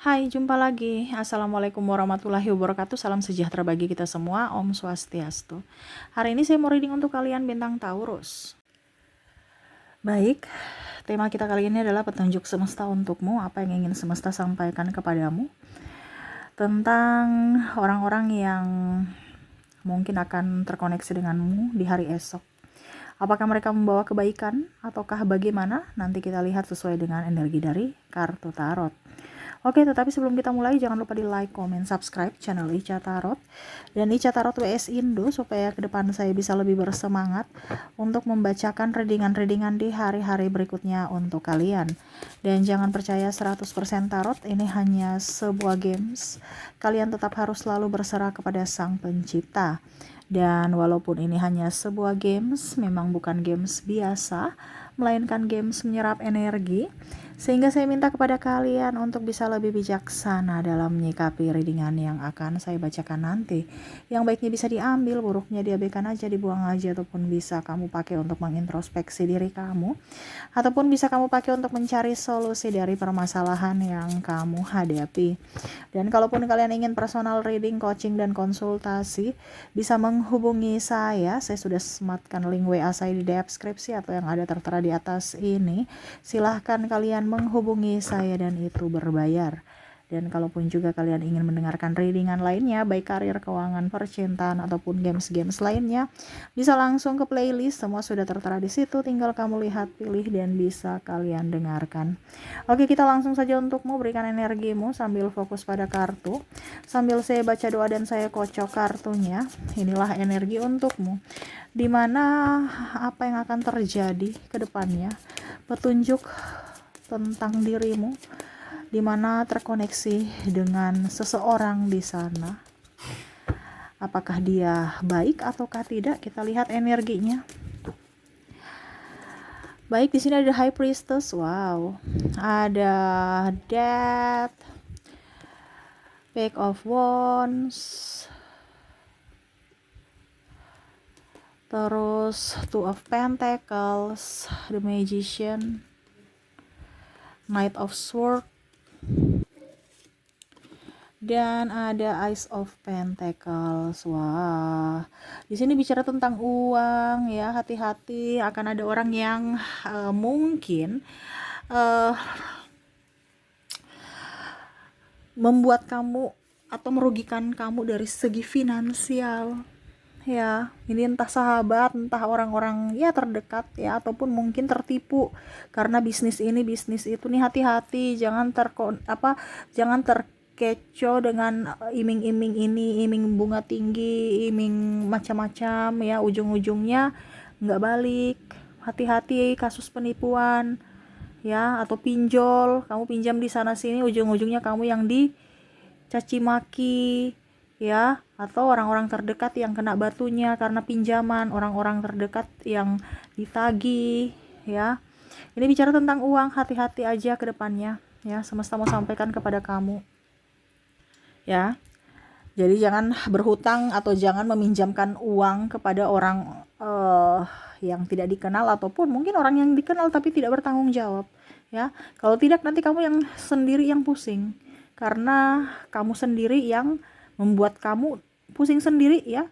Hai, jumpa lagi. Assalamualaikum warahmatullahi wabarakatuh. Salam sejahtera bagi kita semua. Om Swastiastu. Hari ini saya mau reading untuk kalian bintang Taurus. Baik, tema kita kali ini adalah petunjuk semesta untukmu. Apa yang ingin semesta sampaikan kepadamu tentang orang-orang yang mungkin akan terkoneksi denganmu di hari esok. Apakah mereka membawa kebaikan ataukah bagaimana? Nanti kita lihat sesuai dengan energi dari kartu tarot. Oke, tetapi sebelum kita mulai jangan lupa di like, comment, subscribe channel Ica Tarot dan Ica Tarot WS Indo supaya ke depan saya bisa lebih bersemangat untuk membacakan readingan-readingan di hari-hari berikutnya untuk kalian. Dan jangan percaya 100% tarot, ini hanya sebuah games. Kalian tetap harus selalu berserah kepada Sang Pencipta. Dan walaupun ini hanya sebuah games, memang bukan games biasa, melainkan games menyerap energi, sehingga saya minta kepada kalian untuk bisa lebih bijaksana dalam menyikapi readingan yang akan saya bacakan nanti. Yang baiknya bisa diambil, buruknya diabaikan aja, dibuang aja, ataupun bisa kamu pakai untuk mengintrospeksi diri kamu, ataupun bisa kamu pakai untuk mencari solusi dari permasalahan yang kamu hadapi. Dan kalaupun kalian ingin personal reading, coaching, dan konsultasi, bisa menghubungi saya sudah sematkan link WA saya di deskripsi atau yang ada tertera di atas ini. Silahkan kalian menghubungi saya dan itu berbayar. Dan kalaupun juga kalian ingin mendengarkan readingan lainnya, baik karir, keuangan, percintaan, ataupun games-games lainnya, bisa langsung ke playlist, semua sudah tertera di situ, tinggal kamu lihat, pilih, dan bisa kalian dengarkan. Oke, kita langsung saja untukmu, berikan energimu sambil fokus pada kartu, sambil saya baca doa dan saya kocok kartunya. Inilah energi untukmu, dimana apa yang akan terjadi ke depannya, petunjuk tentang dirimu, dimana terkoneksi dengan seseorang di sana. Apakah dia baik ataukah tidak? Kita lihat energinya. Baik, di sini ada High Priestess, wow. Ada Death, Page of Wands, terus Two of Pentacles, The Magician, Knight of Swords, dan ada Ace of Pentacles. Wah, di sini bicara tentang uang ya. Hati-hati, akan ada orang yang mungkin membuat kamu atau merugikan kamu dari segi finansial. Ya, ini entah sahabat, entah orang-orang ya terdekat ya, ataupun mungkin tertipu karena bisnis ini bisnis itu nih. Hati-hati, jangan jangan terkecoh dengan iming-iming ini, iming bunga tinggi, iming macam-macam ya, ujung-ujungnya nggak balik. Hati-hati kasus penipuan ya, atau pinjol, kamu pinjam di sana sini, ujung-ujungnya kamu yang dicaci maki ya, atau orang-orang terdekat yang kena batunya karena pinjaman, orang-orang terdekat yang ditagih ya. Ini bicara tentang uang, hati-hati aja ke depannya ya, semesta mau sampaikan kepada kamu ya. Jadi jangan berhutang atau jangan meminjamkan uang kepada orang yang tidak dikenal, ataupun mungkin orang yang dikenal tapi tidak bertanggung jawab ya. Kalau tidak, nanti kamu yang sendiri yang pusing, karena kamu sendiri yang membuat kamu pusing sendiri ya,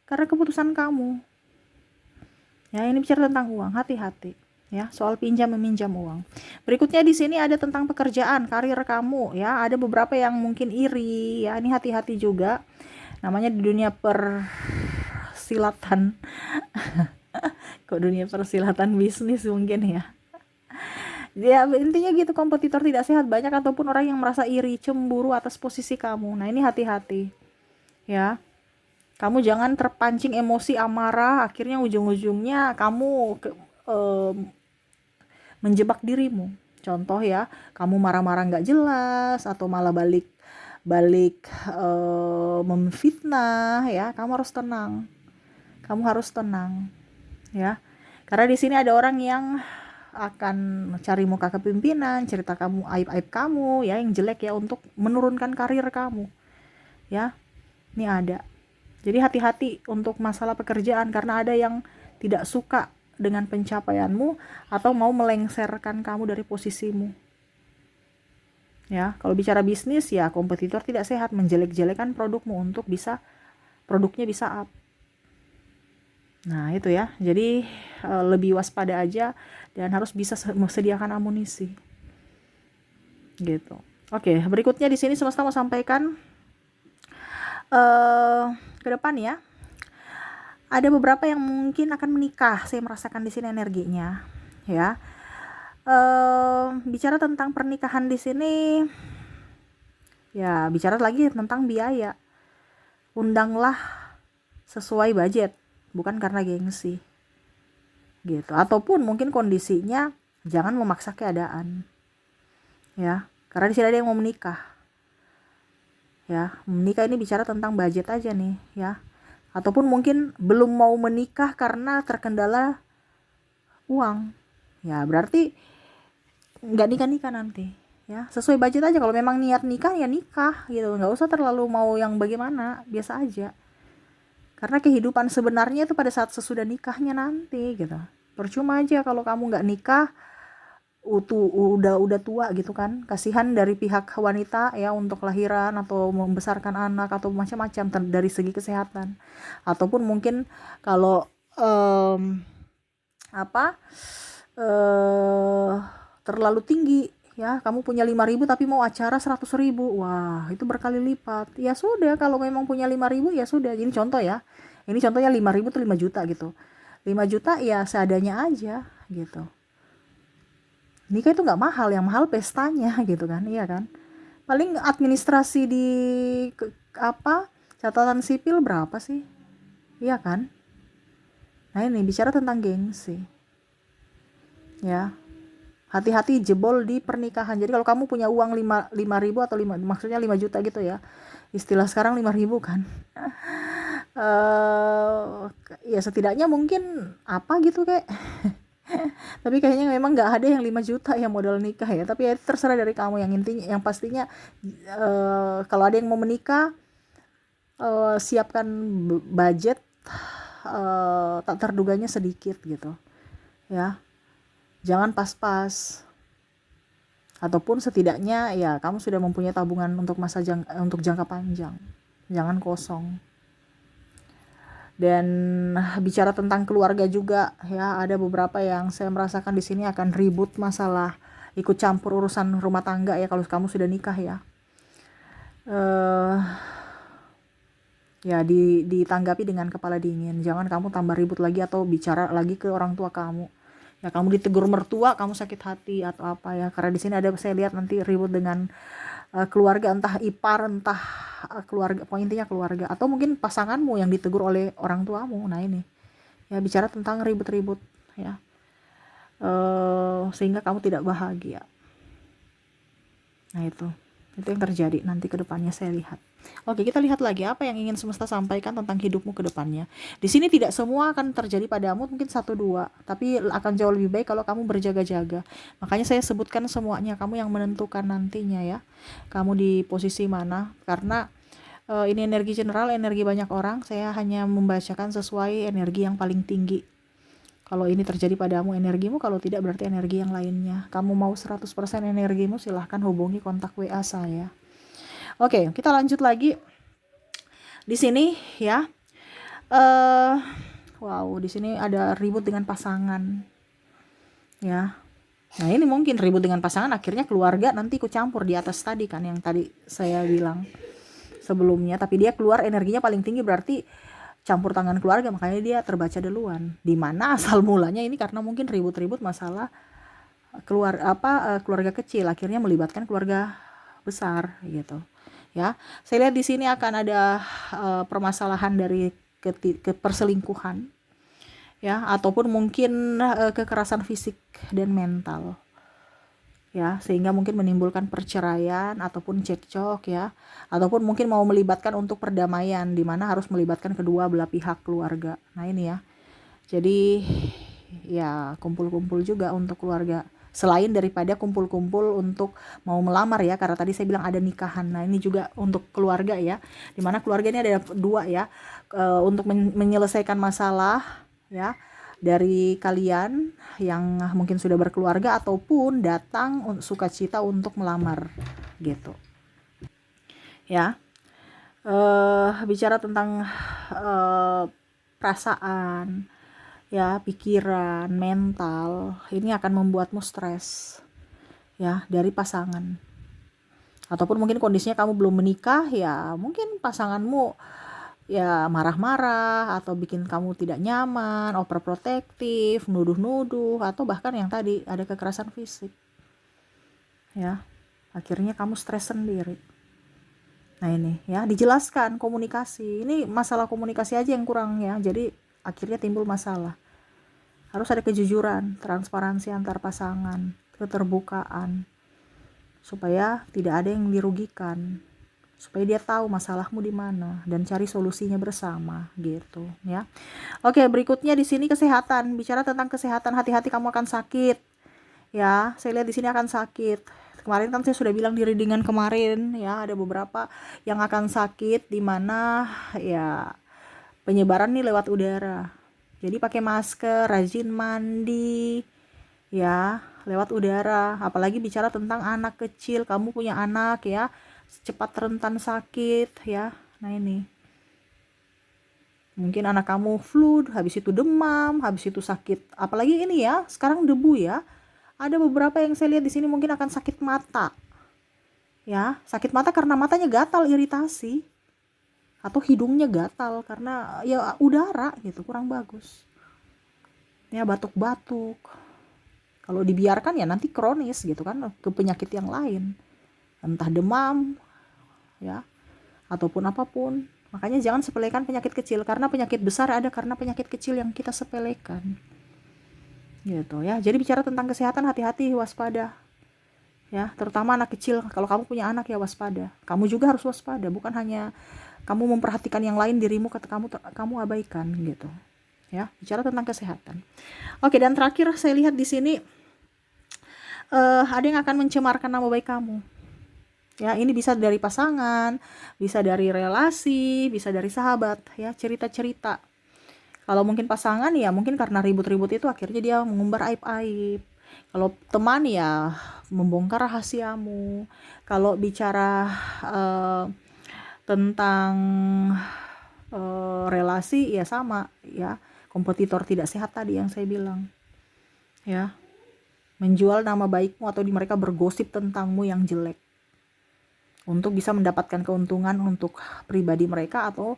karena keputusan kamu ya. Ini bicara tentang uang, hati-hati ya, soal pinjam meminjam uang. Berikutnya di sini ada tentang pekerjaan, karir kamu ya. Ada beberapa yang mungkin iri ya, ini hati-hati juga, namanya di dunia persilatan kok dunia persilatan bisnis mungkin ya. Ya intinya gitu, kompetitor tidak sehat banyak, ataupun orang yang merasa iri, cemburu atas posisi kamu. Nah ini hati-hati ya, kamu jangan terpancing emosi amarah, akhirnya ujung-ujungnya kamu menjebak dirimu. Contoh ya, kamu marah-marah nggak jelas, atau malah balik memfitnah ya. Kamu harus tenang ya, karena di sini ada orang yang akan cari muka kepimpinan, cerita kamu, aib-aib kamu ya yang jelek ya, untuk menurunkan karir kamu ya. Ini ada. Jadi hati-hati untuk masalah pekerjaan, karena ada yang tidak suka dengan pencapaianmu atau mau melengsarkan kamu dari posisimu Ya, kalau bicara bisnis ya kompetitor tidak sehat menjelek-jelekan produkmu untuk produknya bisa up. Nah, itu ya. Jadi lebih waspada aja dan harus bisa sediakan amunisi. Gitu. Oke, berikutnya di sini semesta mau sampaikan ke depan ya. Ada beberapa yang mungkin akan menikah. Saya merasakan di sini energinya, ya. Bicara tentang pernikahan di sini, ya bicara lagi tentang biaya. Undanglah sesuai budget, bukan karena gengsi, gitu. Ataupun mungkin kondisinya jangan memaksa keadaan, ya. Karena di sini ada yang mau menikah, ya. Menikah ini bicara tentang budget aja nih, ya. Ataupun mungkin belum mau menikah karena terkendala uang, ya berarti nggak nikah nanti, ya. Sesuai budget aja. Kalau memang niat nikah ya nikah gitu, nggak usah terlalu mau yang bagaimana, biasa aja. Karena kehidupan sebenarnya itu pada saat sesudah nikahnya nanti gitu. Percuma aja kalau kamu nggak nikah udah tua gitu kan. Kasihan dari pihak wanita ya untuk lahiran atau membesarkan anak atau macam-macam dari segi kesehatan. Ataupun mungkin kalau terlalu tinggi ya, kamu punya 5.000 tapi mau acara 100.000, wah itu berkali lipat. Ya sudah, kalau memang punya 5.000 ya sudah. Ini contoh ya, ini contohnya 5.000 tuh 5 juta gitu. 5 juta ya seadanya aja gitu. Nikah itu nggak mahal, yang mahal pestanya gitu kan, iya kan. Paling administrasi di catatan sipil berapa sih, iya kan. Nah ini bicara tentang gengsi ya. Hati-hati jebol di pernikahan. Jadi kalau kamu punya uang 5.000 atau 5, maksudnya 5 juta gitu ya. Istilah sekarang 5.000 kan. Ya setidaknya mungkin apa gitu kayak. Tapi kayaknya memang nggak ada yang 5 juta ya modal nikah ya. Tapi ya terserah dari kamu. Yang intinya, yang pastinya kalau ada yang mau menikah, siapkan budget tak terduganya sedikit gitu ya. Jangan pas-pas, ataupun setidaknya ya kamu sudah mempunyai tabungan untuk untuk jangka panjang, jangan kosong. Dan bicara tentang keluarga juga ya, ada beberapa yang saya merasakan di sini akan ribut masalah ikut campur urusan rumah tangga ya kalau kamu sudah nikah ya. Ya ditanggapi dengan kepala dingin, jangan kamu tambah ribut lagi atau bicara lagi ke orang tua kamu. Ya kamu ditegur mertua, kamu sakit hati atau apa ya. Karena di sini ada, saya lihat nanti ribut dengan keluarga, entah ipar, entah keluarga, pokoknya intinya keluarga. Atau mungkin pasanganmu yang ditegur oleh orang tuamu. Nah ini, ya bicara tentang ribut-ribut ya. Sehingga kamu tidak bahagia. Nah itu yang terjadi nanti ke depannya saya lihat. Oke, kita lihat lagi apa yang ingin semesta sampaikan tentang hidupmu ke depannya. Di sini tidak semua akan terjadi padamu, mungkin 1-2, tapi akan jauh lebih baik kalau kamu berjaga-jaga. Makanya saya sebutkan semuanya, kamu yang menentukan nantinya ya. Kamu di posisi mana? Karena ini energi general, energi banyak orang. Saya hanya membacakan sesuai energi yang paling tinggi. Kalau ini terjadi padamu energimu, kalau tidak berarti energi yang lainnya. Kamu mau 100% energimu, silahkan hubungi kontak WA saya. Oke, kita lanjut lagi. Di sini ya. Wow, di sini ada ribut dengan pasangan. Ya. Nah, ini mungkin ribut dengan pasangan akhirnya keluarga nanti ikut campur di atas tadi kan, yang tadi saya bilang sebelumnya, tapi dia keluar energinya paling tinggi berarti campur tangan keluarga, makanya dia terbaca duluan. Dimana asal mulanya ini karena mungkin ribut-ribut masalah keluarga kecil, akhirnya melibatkan keluarga besar gitu ya. Saya lihat di sini akan ada permasalahan dari perselingkuhan ya, ataupun mungkin kekerasan fisik dan mental ya, sehingga mungkin menimbulkan perceraian ataupun cekcok ya, ataupun mungkin mau melibatkan untuk perdamaian, di mana harus melibatkan kedua belah pihak keluarga. Nah ini ya, jadi ya kumpul-kumpul juga untuk keluarga, selain daripada kumpul-kumpul untuk mau melamar ya, karena tadi saya bilang ada nikahan. Nah ini juga untuk keluarga ya, dimana keluarga ini ada 2 ya, untuk menyelesaikan masalah ya, dari kalian yang mungkin sudah berkeluarga ataupun datang sukacita untuk melamar gitu ya. Bicara tentang perasaan ya, pikiran, mental, ini akan membuatmu stres ya dari pasangan. Ataupun mungkin kondisinya kamu belum menikah, ya mungkin pasanganmu ya marah-marah atau bikin kamu tidak nyaman, overprotective, nuduh-nuduh, atau bahkan yang tadi ada kekerasan fisik ya. Akhirnya kamu stres sendiri. Nah ini ya, dijelaskan komunikasi. Ini masalah komunikasi aja yang kurang ya. Jadi akhirnya timbul masalah. Harus ada kejujuran, transparansi antar pasangan, keterbukaan. Supaya tidak ada yang dirugikan. Supaya dia tahu masalahmu di mana dan cari solusinya bersama gitu ya. Oke, berikutnya di sini kesehatan. Bicara tentang kesehatan, hati-hati kamu akan sakit. Ya, saya lihat di sini akan sakit. Kemarin kan saya sudah bilang di readingan kemarin ya, ada beberapa yang akan sakit di mana ya penyebaran nih lewat udara. Jadi pakai masker, rajin mandi ya, lewat udara. Apalagi bicara tentang anak kecil, kamu punya anak ya, cepat rentan sakit ya. Nah ini mungkin anak kamu flu, habis itu demam, habis itu sakit. Apalagi ini ya, sekarang debu ya. Ada beberapa yang saya lihat di sini mungkin akan sakit mata. Ya, sakit mata karena matanya gatal, iritasi. Atau hidungnya gatal karena ya udara gitu, kurang bagus. Ya, batuk-batuk. Kalau dibiarkan ya nanti kronis gitu kan, ke penyakit yang lain. Entah demam ya, ataupun apapun. Makanya jangan sepelekan penyakit kecil, karena penyakit besar ada karena penyakit kecil yang kita sepelekan. Gitu ya. Jadi bicara tentang kesehatan, hati-hati, waspada ya, terutama anak kecil. Kalau kamu punya anak ya waspada, kamu juga harus waspada, bukan hanya kamu memperhatikan yang lain, dirimu kamu abaikan gitu ya. Bicara tentang kesehatan. Oke, dan terakhir saya lihat di sini ada yang akan mencemarkan nama baik kamu ya. Ini bisa dari pasangan, bisa dari relasi, bisa dari sahabat ya, cerita-cerita. Kalau mungkin pasangan ya mungkin karena ribut-ribut itu akhirnya dia mengumbar aib-aib. Kalau teman ya membongkar rahasiamu. Kalau bicara tentang relasi ya sama ya, kompetitor tidak sehat tadi yang saya bilang ya, menjual nama baikmu atau di mereka bergosip tentangmu yang jelek untuk bisa mendapatkan keuntungan untuk pribadi mereka atau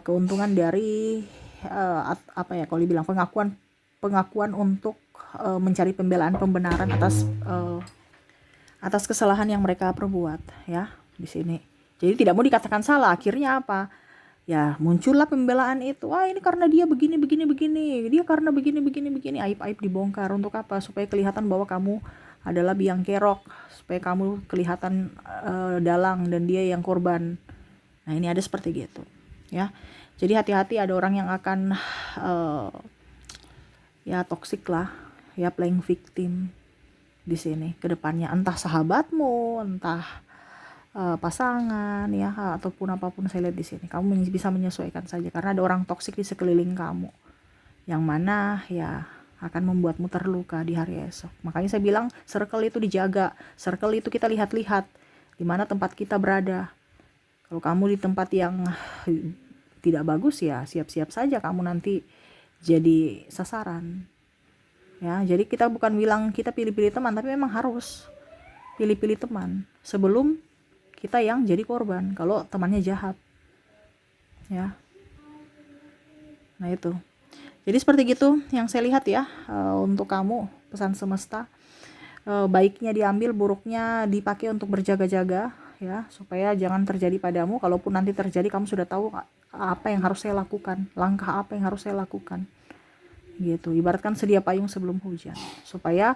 keuntungan dari apa ya, kalau dibilang pengakuan untuk mencari pembenaran atas kesalahan yang mereka perbuat ya di sini. Jadi tidak mau dikatakan salah, akhirnya apa? Ya muncullah pembelaan itu. Wah, ini karena dia begini, dia karena begini, aib-aib dibongkar. Untuk apa? Supaya kelihatan bahwa kamu adalah biang kerok, supaya kamu kelihatan dalang dan dia yang korban. Nah ini ada seperti gitu ya. Jadi hati-hati, ada orang yang akan ya toksik lah ya, playing victim di sini ke depannya, entah sahabatmu, entah pasangan ya, ataupun apapun. Saya lihat di sini kamu bisa menyesuaikan saja, karena ada orang toksik di sekeliling kamu yang mana ya akan membuatmu terluka di hari esok. Makanya saya bilang circle itu dijaga. Circle itu kita lihat-lihat di mana tempat kita berada. Kalau kamu di tempat yang tidak bagus ya siap-siap saja kamu nanti jadi sasaran ya. Jadi kita bukan bilang kita pilih-pilih teman, tapi memang harus pilih-pilih teman sebelum kita yang jadi korban kalau temannya jahat ya. Nah itu, jadi seperti gitu yang saya lihat ya. Untuk kamu, pesan semesta, baiknya diambil, buruknya dipakai untuk berjaga-jaga ya, supaya jangan terjadi padamu. Kalaupun nanti terjadi, kamu sudah tahu apa yang harus saya lakukan, langkah apa yang harus saya lakukan gitu. Ibaratkan sedia payung sebelum hujan, supaya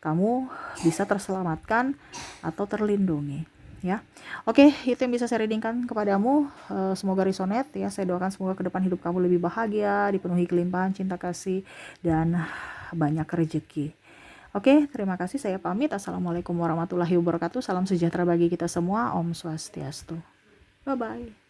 kamu bisa terselamatkan atau terlindungi ya. Oke, itu yang bisa saya readingkan kepadamu. Semoga resonate ya. Saya doakan semoga ke depan hidup kamu lebih bahagia, dipenuhi kelimpahan cinta kasih dan banyak rezeki. Oke, terima kasih, saya pamit. Assalamualaikum warahmatullahi wabarakatuh. Salam sejahtera bagi kita semua. Om Swastiastu. Bye bye.